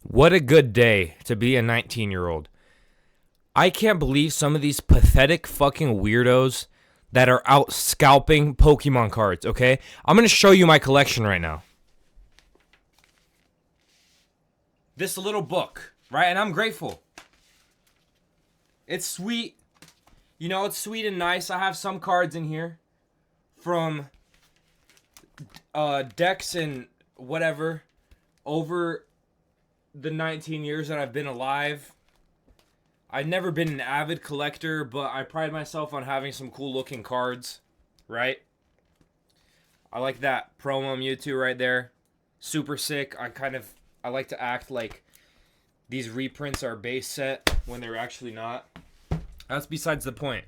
What a good day to be a 19-year-old. I can't believe some of these pathetic fucking weirdos that are out scalping Pokemon cards, okay? I'm going to show you my collection right now. This little book, right? And I'm grateful. It's sweet. You know, it's sweet and nice. I have some cards in here from decks and whatever over the 19 years that I've been alive. I've never been an avid collector, but I pride myself on having some cool looking cards, right? I like that promo Mewtwo right there. Super sick. I like to act like these reprints are base set when they're actually not. That's besides the point.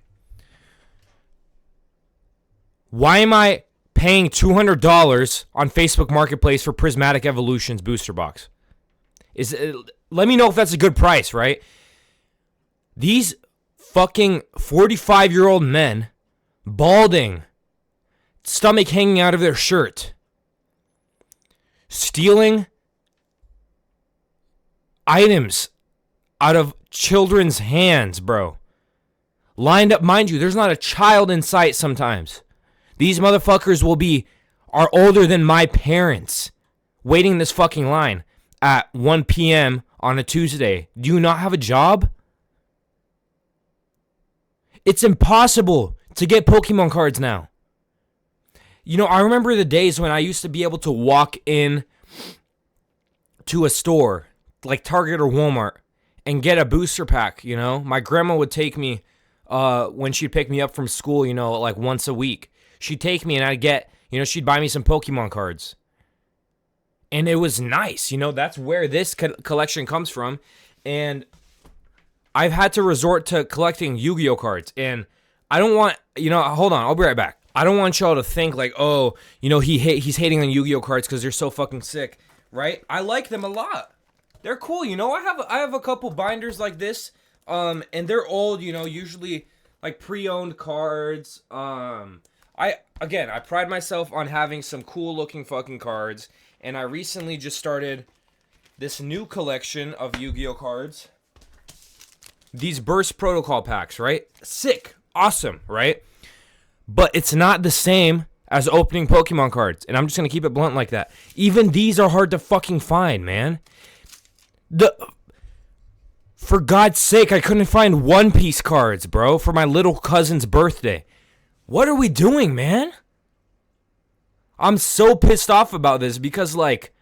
Why am I paying $200 on Facebook Marketplace for Prismatic Evolutions booster box? Let me know if that's a good price, right? These fucking 45-year-old men, balding, stomach hanging out of their shirt, stealing items out of children's hands, bro. Lined up, mind you, there's not a child in sight sometimes. These motherfuckers are older than my parents, waiting in this fucking line at 1 p.m. on a Tuesday. Do you not have a job? It's impossible to get Pokemon cards now. You know, I remember the days when I used to be able to walk in to a store, like Target or Walmart, and get a booster pack, you know? My grandma would take me, when she'd pick me up from school, you know, like once a week. She'd take me and I'd get, you know, she'd buy me some Pokemon cards. And it was nice, you know, that's where this collection comes from. And I've had to resort to collecting Yu-Gi-Oh cards, and I don't want, you know, hold on, I'll be right back. I don't want y'all to think like, oh, you know, he's hating on Yu-Gi-Oh cards because they're so fucking sick, right? I like them a lot. They're cool, you know. I have a couple binders like this, and they're old, you know, usually like pre-owned cards. I pride myself on having some cool looking fucking cards, and I recently just started this new collection of Yu-Gi-Oh cards. These Burst Protocol packs, right? Sick. Awesome, right? But it's not the same as opening Pokemon cards. And I'm just going to keep it blunt like that. Even these are hard to fucking find, man. For God's sake, I couldn't find One Piece cards, bro, for my little cousin's birthday. What are we doing, man? I'm so pissed off about this because, like,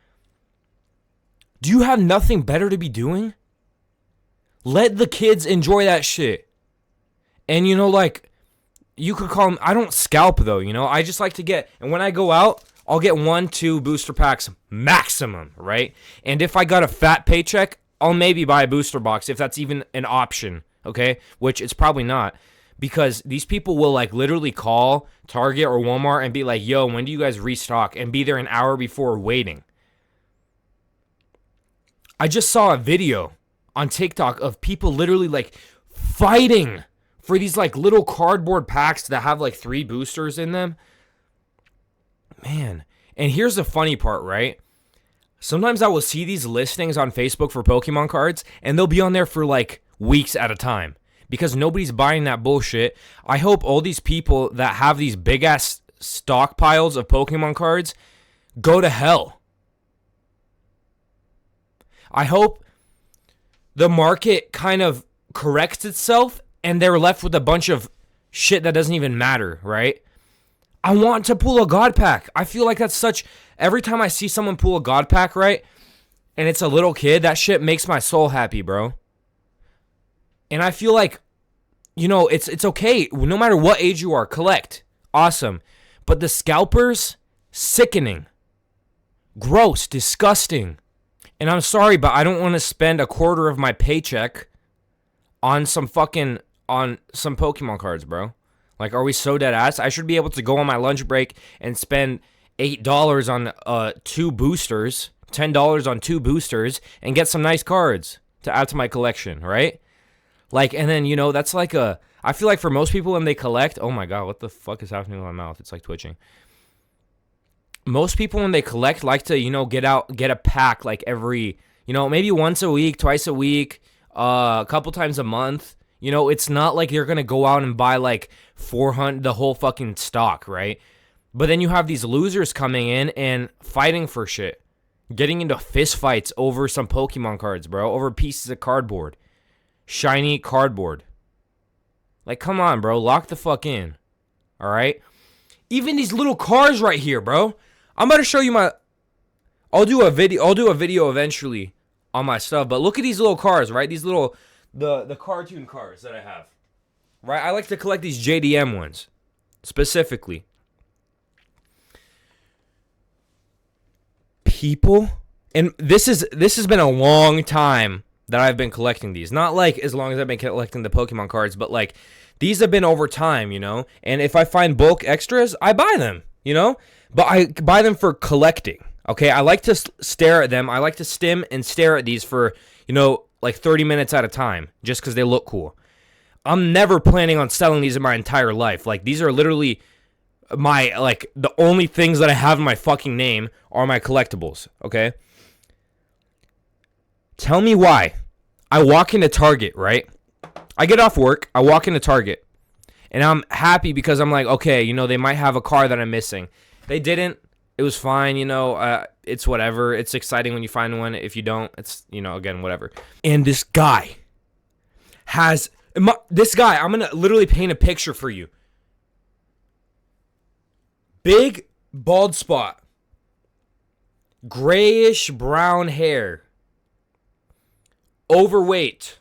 do you have nothing better to be doing? Let the kids enjoy that shit. And, you know, like, you could call them, I don't scalp, though, you know? I just like to get, and when I go out, I'll get 1-2 booster packs maximum, right? And if I got a fat paycheck, I'll maybe buy a booster box, if that's even an option, okay? Which it's probably not. Because these people will, like, literally call Target or Walmart and be like, yo, when do you guys restock? And be there an hour before waiting. I just saw a video on TikTok of people literally like fighting for these like little cardboard packs that have like 3 boosters in them. Man, and here's the funny part, right? Sometimes I will see these listings on Facebook for Pokemon cards, and they'll be on there for like weeks at a time because nobody's buying that bullshit. I hope all these people that have these big ass stockpiles of Pokemon cards go to hell. I hope the market kind of corrects itself and they're left with a bunch of shit that doesn't even matter, right? I want to pull a God pack. I feel like that's such... Every time I see someone pull a God pack, right, and it's a little kid, that shit makes my soul happy, bro. And I feel like, you know, it's okay. No matter what age you are, collect. Awesome. But the scalpers, sickening. Gross, disgusting. And I'm sorry, but I don't want to spend a quarter of my paycheck on some Pokemon cards, bro. Like, are we so dead ass? I should be able to go on my lunch break and spend $8 on 2 boosters, $10 on 2 boosters, and get some nice cards to add to my collection, right? Like, and then, you know, that's like I feel like for most people when they collect, oh my God, what the fuck is happening with my mouth? It's like twitching. Most people when they collect like to, you know, get a pack like every You know, maybe once a week, twice a week, a couple times a month. You know, it's not like you're going to go out and buy like 400, the whole fucking stock, right? But then you have these losers coming in and fighting for shit. Getting into fist fights over some Pokemon cards, bro. Over pieces of cardboard. Shiny cardboard. Like, come on, bro. Lock the fuck in. Alright? Even these little cars right here, bro. I'm about to show you my... I'll do a video eventually on my stuff. But look at these little cars, right? These little... The cartoon cars that I have. Right? I like to collect these JDM ones. Specifically. People, and this has been a long time that I've been collecting these. Not like as long as I've been collecting the Pokemon cards, but like these have been over time, you know? And if I find bulk extras, I buy them, you know? But I buy them for collecting, okay? I like to stare at them. I like to stim and stare at these for, you know, like 30 minutes at a time just because they look cool. I'm never planning on selling these in my entire life. Like, these are literally... the only things that I have in my fucking name are my collectibles, okay? Tell me why. I walk into Target, right? I get off work, I walk into Target, and I'm happy because I'm like, okay, you know, they might have a car that I'm missing. They didn't. It was fine, you know, it's whatever. It's exciting when you find one. If you don't, it's, you know, again, whatever. And this guy has, I'm going to literally paint a picture for you. Big bald spot. Grayish brown hair. Overweight.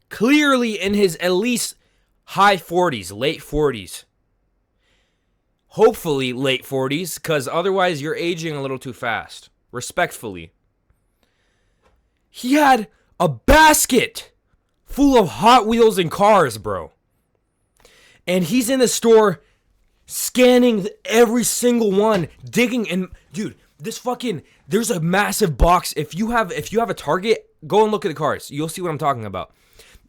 Clearly in his at least high 40s, late 40s. Hopefully late 40s, because otherwise you're aging a little too fast. Respectfully. He had a basket full of Hot Wheels and cars, bro. And he's in the store... scanning every single one, digging, and dude, there's a massive box. If you have a Target, go and look at the cars. You'll see what I'm talking about.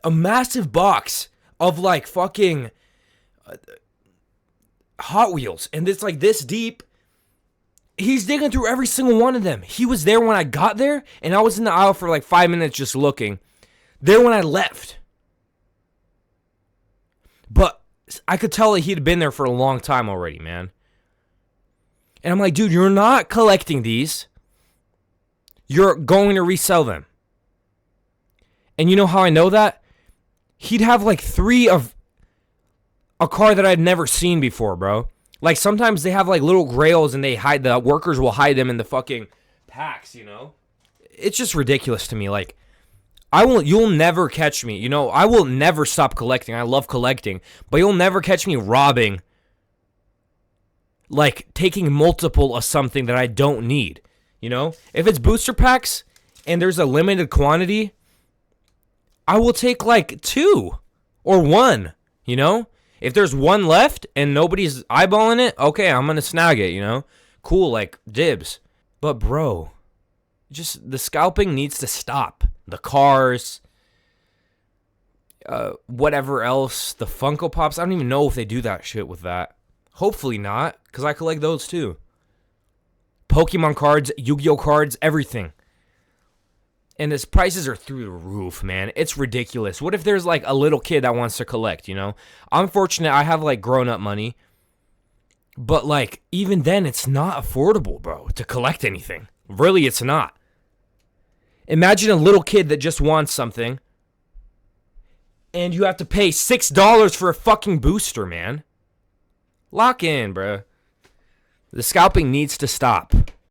A massive box of like fucking Hot Wheels, and it's like this deep. He's digging through every single one of them. He was there when I got there, and I was in the aisle for like 5 minutes just looking. There when I left. But I could tell that he'd been there for a long time already, man. And I'm like, dude, you're not collecting these. You're going to resell them. And you know how I know that? He'd have like 3 of a car that I'd never seen before, bro. Like sometimes they have like little grails and the workers will hide them in the fucking packs, you know? It's just ridiculous to me. Like, you'll never catch me. You know, I will never stop collecting. I love collecting. But you'll never catch me robbing. Like, taking multiple of something that I don't need. You know? If it's booster packs and there's a limited quantity, I will take like 2 or 1. You know? If there's 1 left and nobody's eyeballing it, okay, I'm going to snag it, you know? Cool, like, dibs. But, bro, just the scalping needs to stop. The cars, whatever else, the Funko Pops. I don't even know if they do that shit with that. Hopefully not, because I collect those too. Pokemon cards, Yu-Gi-Oh cards, everything. And his prices are through the roof, man. It's ridiculous. What if there's like a little kid that wants to collect, you know? I'm fortunate I have like grown-up money. But like, even then, it's not affordable, bro, to collect anything. Really, it's not. Imagine a little kid that just wants something, and you have to pay $6 for a fucking booster, man. Lock in, bro. The scalping needs to stop.